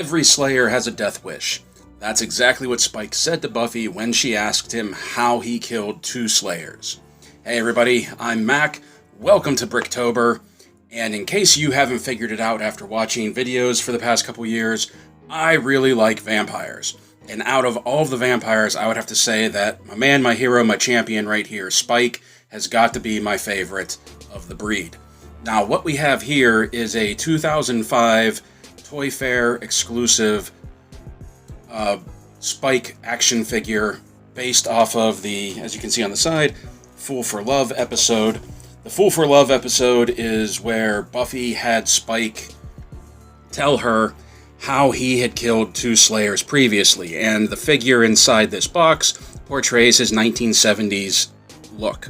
Every Slayer has a death wish. That's exactly what Spike said to Buffy when she asked him how he killed 2 Slayers. Hey everybody, I'm Mac. Welcome to Bricktober. And in case you haven't figured it out after watching videos for the past couple years, I really like vampires. And out of all of the vampires, I would have to say that my man, my hero, my champion right here, Spike, has got to be my favorite of the breed. Now, what we have here is a 2005 ToyFare exclusive Spike action figure based off of the, as you can see on the side, Fool for Love episode. The Fool for Love episode is where Buffy had Spike tell her how he had killed 2 Slayers previously, and the figure inside this box portrays his 1970s look.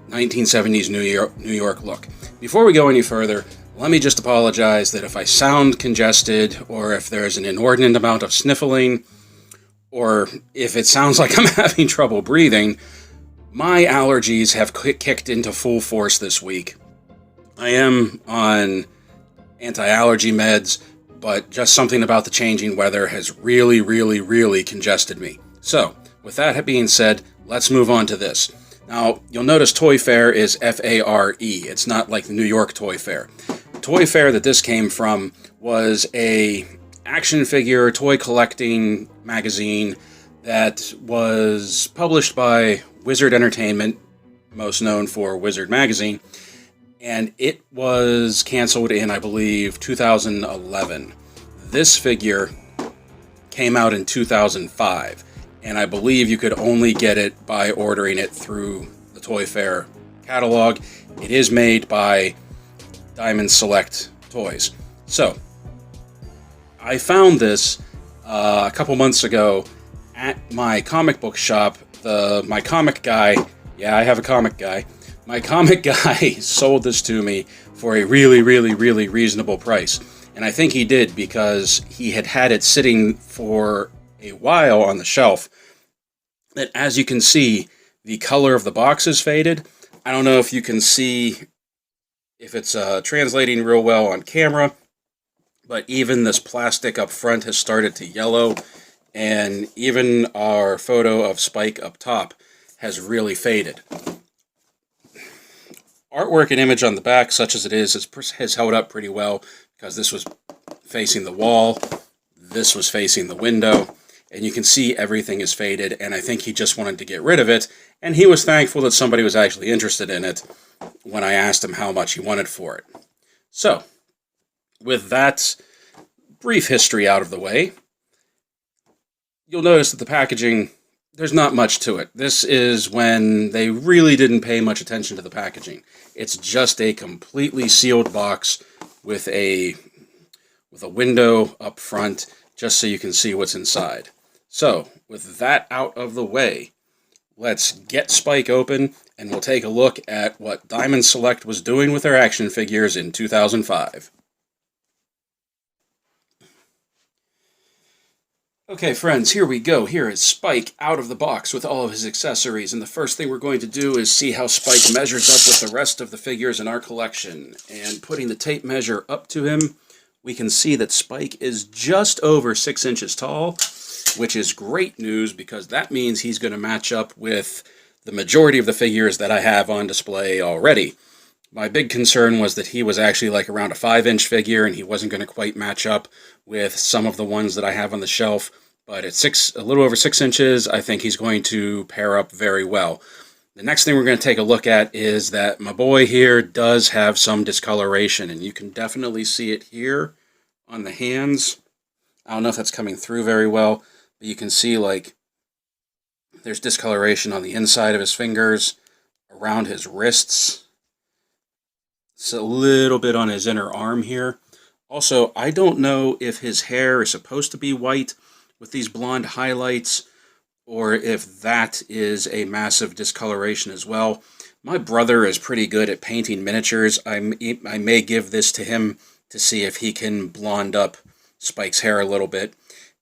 1970s New York look. Before we go any further, let me just apologize that if I sound congested, or if there's an inordinate amount of sniffling, or if it sounds like I'm having trouble breathing, my allergies have kicked into full force this week. I am on anti-allergy meds, but just something about the changing weather has really congested me. So, with that being said, let's move on to this. Now, you'll notice ToyFare is F-A-R-E. It's not like the New York Toy Fair. Toy Fair that this came from was a action figure toy collecting magazine that was published by Wizard Entertainment, most known for Wizard Magazine, and it was canceled in, I believe, 2011. This figure came out in 2005, and I believe you could only get it by ordering it through the ToyFare catalog. It is made by Diamond Select Toys. So, I found this a couple months ago at my comic book shop. My comic guy, yeah, I have a comic guy. My comic guy sold this to me for a really reasonable price. And I think he did because he had it sitting for a while on the shelf. That, as you can see, the color of the box is faded. I don't know if you can see if it's translating real well on camera, but even this plastic up front has started to yellow, and even our photo of Spike up top has really faded. Artwork and image on the back, such as it is, has held up pretty well, because this was facing the wall, this was facing the window, and you can see everything is faded, and I think he just wanted to get rid of it, and he was thankful that somebody was actually interested in it when I asked him how much he wanted for it. So, with that brief history out of the way, you'll notice that the packaging, there's not much to it. This is when they really didn't pay much attention to the packaging. It's just a completely sealed box with a window up front, just so you can see what's inside. So, with that out of the way, let's get Spike open, and we'll take a look at what Diamond Select was doing with their action figures in 2005. Okay, friends, here we go. Here is Spike out of the box with all of his accessories, and the first thing we're going to do is see how Spike measures up with the rest of the figures in our collection. And putting the tape measure up to him, we can see that Spike is just over 6 inches tall, which is great news because that means he's going to match up with the majority of the figures that I have on display already. My big concern was that he was actually like around a 5-inch figure and he wasn't going to quite match up with some of the ones that I have on the shelf, but at a little over 6 inches, I think he's going to pair up very well. The next thing we're going to take a look at is that my boy here does have some discoloration, and you can definitely see it here on the hands. I don't know if that's coming through very well, but you can see like there's discoloration on the inside of his fingers, around his wrists. It's a little bit on his inner arm here. Also, I don't know if his hair is supposed to be white with these blonde highlights, or if that is a massive discoloration as well. My brother is pretty good at painting miniatures. I may give this to him to see if he can blonde up Spike's hair a little bit,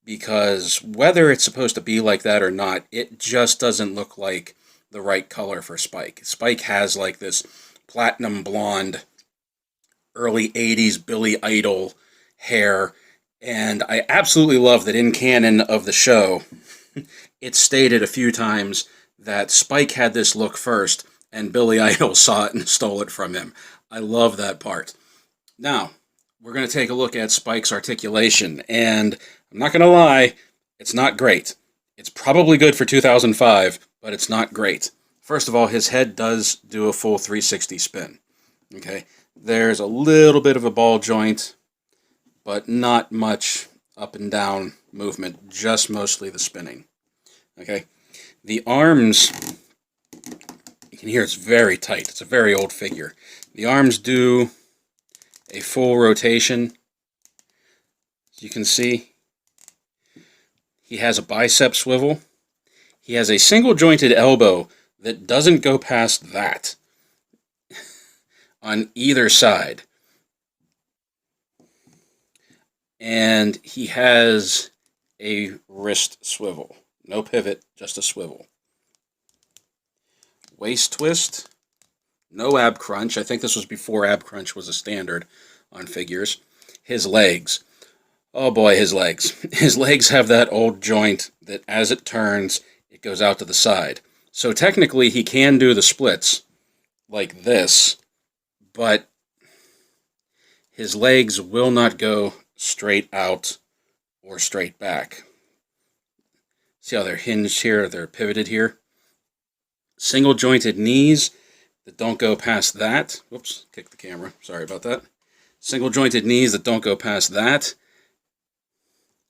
because whether it's supposed to be like that or not, it just doesn't look like the right color for Spike. Spike has like this platinum blonde, early 80s Billy Idol hair, And I absolutely love that in canon of the show, it's stated a few times that Spike had this look first, and Billy Idol saw it and stole it from him. I love that part. Now, we're going to take a look at Spike's articulation, and I'm not going to lie, it's not great. It's probably good for 2005, but it's not great. First of all, his head does do a full 360 spin. Okay, there's a little bit of a ball joint, but not much up and down movement, just mostly the spinning. Okay, the arms, you can hear it's very tight. It's a very old figure. The arms do a full rotation. As you can see, he has a bicep swivel. He has a single jointed elbow that doesn't go past that on either side. And he has a wrist swivel. No pivot, just a swivel. Waist twist. No ab crunch. I think this was before ab crunch was a standard on figures. His legs. Oh boy, his legs. His legs have that old joint that as it turns, it goes out to the side. So technically he can do the splits like this, but his legs will not go straight out or straight back. See how they're hinged here, they're pivoted here? Single jointed knees that don't go past that. Whoops, kicked the camera. Sorry about that. Single jointed knees that don't go past that.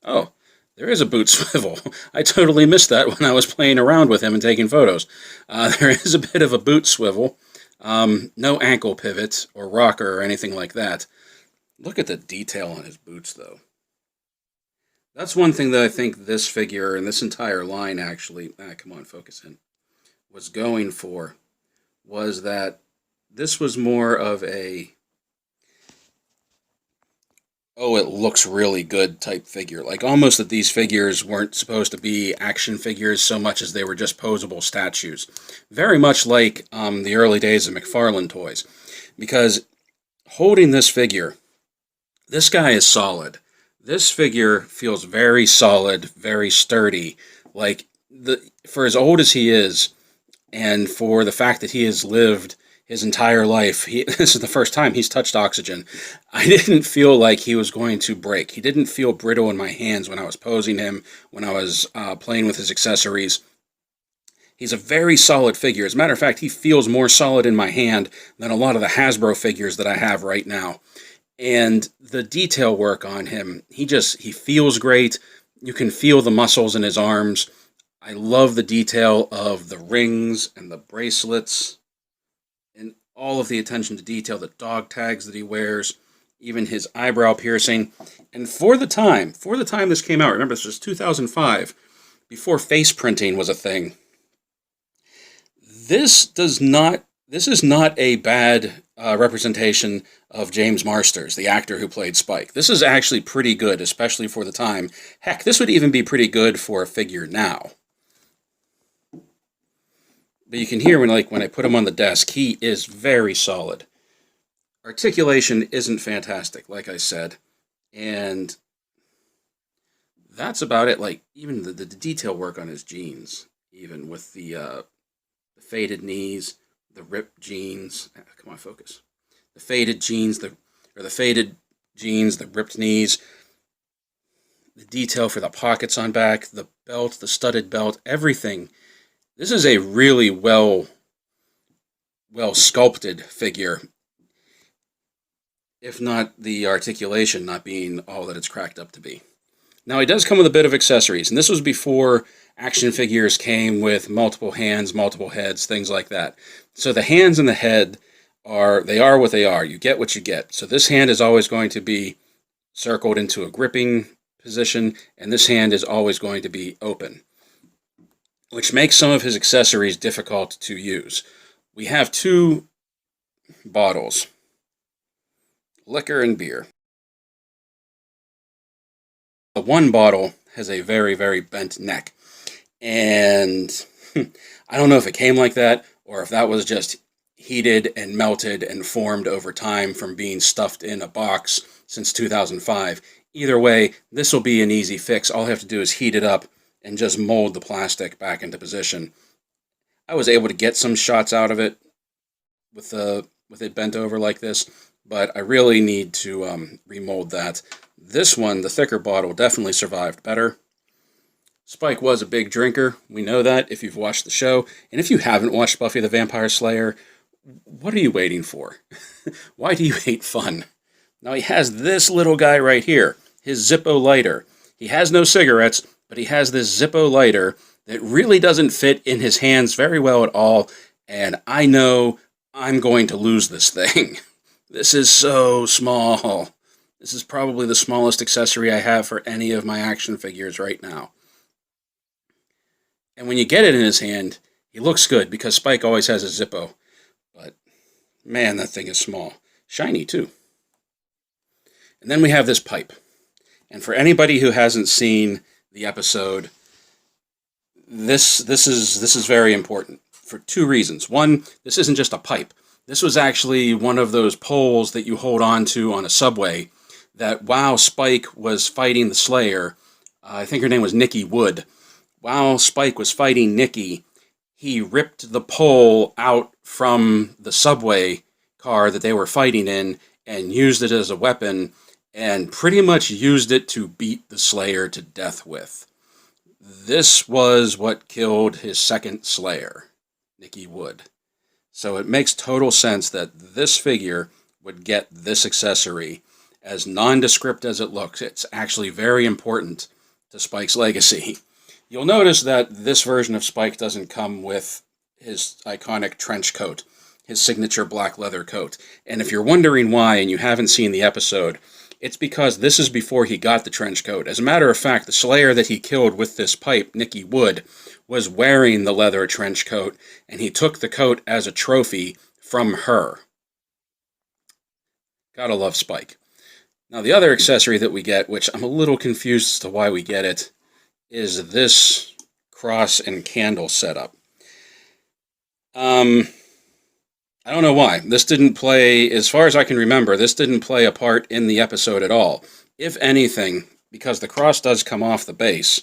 Oh, there is a boot swivel. I totally missed that when I was playing around with him and taking photos. There is a bit of a boot swivel. No ankle pivot or rocker or anything like that. Look at the detail on his boots, though. That's one thing that I think this figure and this entire line actually, come on, focus in, was going for, was that this was more of a, oh, it looks really good type figure. Like almost that these figures weren't supposed to be action figures so much as they were just posable statues. Very much like the early days of McFarlane toys. Because holding this figure, this guy is solid. This figure feels very solid, very sturdy. Like, for as old as he is, and for the fact that he has lived his entire life, this is the first time he's touched oxygen, I didn't feel like he was going to break. He didn't feel brittle in my hands when I was posing him, when I was playing with his accessories. He's a very solid figure. As a matter of fact, he feels more solid in my hand than a lot of the Hasbro figures that I have right now. And the detail work on him, he feels great. You can feel the muscles in his arms. I love the detail of the rings and the bracelets and all of the attention to detail, the dog tags that he wears, even his eyebrow piercing. And for the time this came out, remember this was 2005, before face printing was a thing. This is not a bad representation of James Marsters, the actor who played Spike. This is actually pretty good, especially for the time. Heck, this would even be pretty good for a figure now. But you can hear when I put him on the desk, he is very solid. Articulation isn't fantastic, like I said. And that's about it. Like, even the detail work on his jeans, even with the faded knees, the ripped jeans. Come on, focus. The faded jeans, the faded jeans, the ripped knees, the detail for the pockets on back, the belt, the studded belt, everything. This is a really well sculpted figure, if not the articulation not being all that it's cracked up to be. Now, he does come with a bit of accessories, and this was before action figures came with multiple hands, multiple heads, things like that. So the hands and the head are what they are. You get what you get. So this hand is always going to be circled into a gripping position, and this hand is always going to be open, which makes some of his accessories difficult to use. We have two bottles, liquor and beer. The one bottle has a very, very bent neck. And I don't know if it came like that or if that was just heated and melted and formed over time from being stuffed in a box since 2005. Either way, this will be an easy fix. All I have to do is heat it up and just mold the plastic back into position. I was able to get some shots out of it with it bent over like this, but I really need to remold that. This one, the thicker bottle, definitely survived better. Spike was a big drinker. We know that if you've watched the show. And if you haven't watched Buffy the Vampire Slayer, what are you waiting for? Why do you hate fun? Now he has this little guy right here, his Zippo lighter. He has no cigarettes, but he has this Zippo lighter that really doesn't fit in his hands very well at all, and I know I'm going to lose this thing. This is so small. This is probably the smallest accessory I have for any of my action figures right now. And when you get it in his hand, he looks good because Spike always has a Zippo. But, man, that thing is small. Shiny, too. And then we have this pipe. And for anybody who hasn't seen the episode, this is very important for two reasons. One, this isn't just a pipe. This was actually one of those poles that you hold on to on a subway that while Spike was fighting the Slayer, I think her name was Nikki Wood, while Spike was fighting Nikki, he ripped the pole out from the subway car that they were fighting in and used it as a weapon and pretty much used it to beat the Slayer to death with. This was what killed his second Slayer, Nikki Wood. So it makes total sense that this figure would get this accessory. As nondescript as it looks, it's actually very important to Spike's legacy. You'll notice that this version of Spike doesn't come with his iconic trench coat, his signature black leather coat. And if you're wondering why and you haven't seen the episode, it's because this is before he got the trench coat. As a matter of fact, the Slayer that he killed with this pipe, Nikki Wood, was wearing the leather trench coat, and he took the coat as a trophy from her. Gotta love Spike. Now, the other accessory that we get, which I'm a little confused as to why we get it, is this cross and candle setup. I don't know why. This didn't play, as far as I can remember, this didn't play a part in the episode at all. If anything, because the cross does come off the base,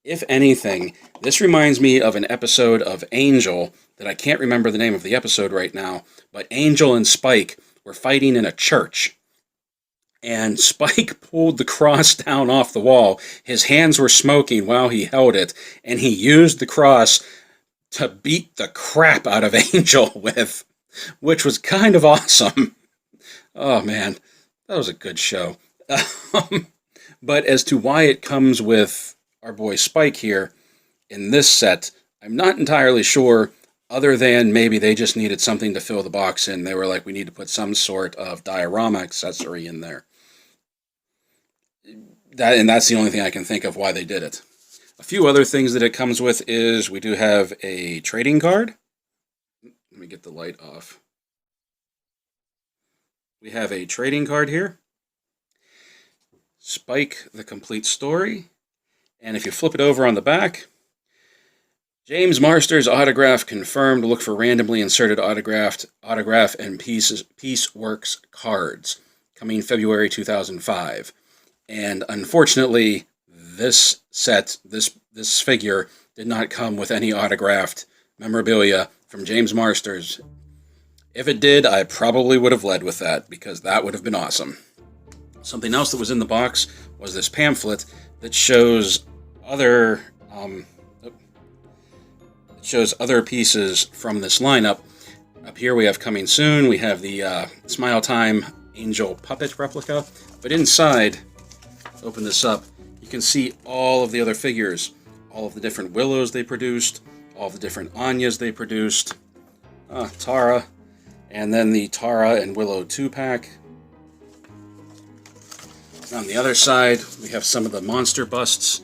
if anything, this reminds me of an episode of Angel, that I can't remember the name of the episode right now, but Angel and Spike were fighting in a church. And Spike pulled the cross down off the wall. His hands were smoking while he held it, and he used the cross to beat the crap out of Angel with, which was kind of awesome. Oh, man, that was a good show. But as to why it comes with our boy Spike here in this set, I'm not entirely sure, other than maybe they just needed something to fill the box in. They were like, we need to put some sort of diorama accessory in there. And that's the only thing I can think of why they did it. A few other things that it comes with is we do have a trading card. Let me get the light off. We have a trading card here. Spike, the complete story. And if you flip it over on the back, James Marsters autograph confirmed. Look for randomly inserted autograph and Pieceworks cards. Coming February 2005. And unfortunately, this set, this figure, did not come with any autographed memorabilia from James Marsters. If it did, I probably would have led with that, because that would have been awesome. Something else that was in the box was this pamphlet that shows other pieces from this lineup. Up here we have Coming Soon. We have the Smile Time Angel puppet replica. But inside, open this up, you can see all of the other figures, all of the different Willows they produced, all of the different Anyas they produced, Tara, and then the Tara and Willow 2-pack. On the other side, we have some of the monster busts.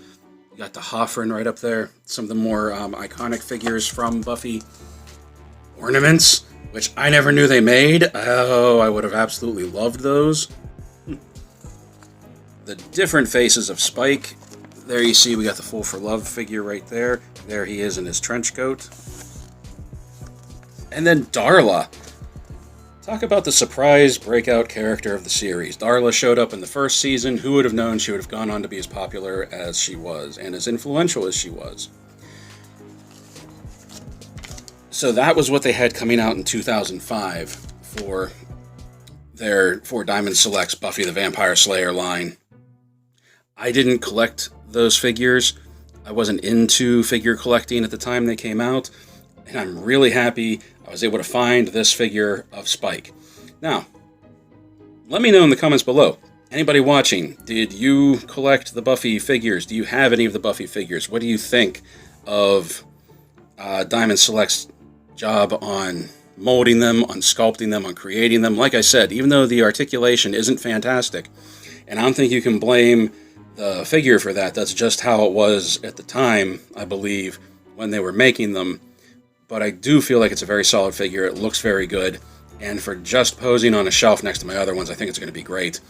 You got the Hoffren right up there, some of the more iconic figures from Buffy. Ornaments, which I never knew they made. Oh, I would have absolutely loved those. The different faces of Spike. There you see we got the Fool for Love figure right there. There he is in his trench coat. And then Darla. Talk about the surprise breakout character of the series. Darla showed up in the first season. Who would have known she would have gone on to be as popular as she was and as influential as she was? So that was what they had coming out in 2005 for Diamond Select's Buffy the Vampire Slayer line. I didn't collect those figures. I wasn't into figure collecting at the time they came out, and I'm really happy I was able to find this figure of Spike. Now, let me know in the comments below. Anybody watching, did you collect the Buffy figures? Do you have any of the Buffy figures? What do you think of Diamond Select's job on molding them, on sculpting them, on creating them? Like I said, even though the articulation isn't fantastic, and I don't think you can blame the figure for that. That's just how it was at the time, I believe, when they were making them. But I do feel like it's a very solid figure. It looks very good. And for just posing on a shelf next to my other ones, I think it's going to be great.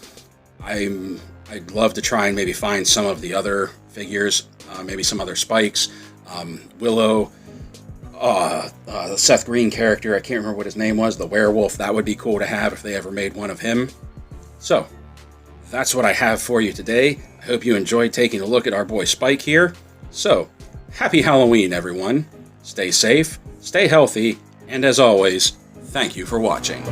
I'd love to try and maybe find some of the other figures, maybe some other Spikes. Willow, the Seth Green character, I can't remember what his name was, the werewolf. That would be cool to have if they ever made one of him. So, that's what I have for you today. I hope you enjoyed taking a look at our boy Spike here. So, happy Halloween, everyone. Stay safe, stay healthy, and as always, thank you for watching.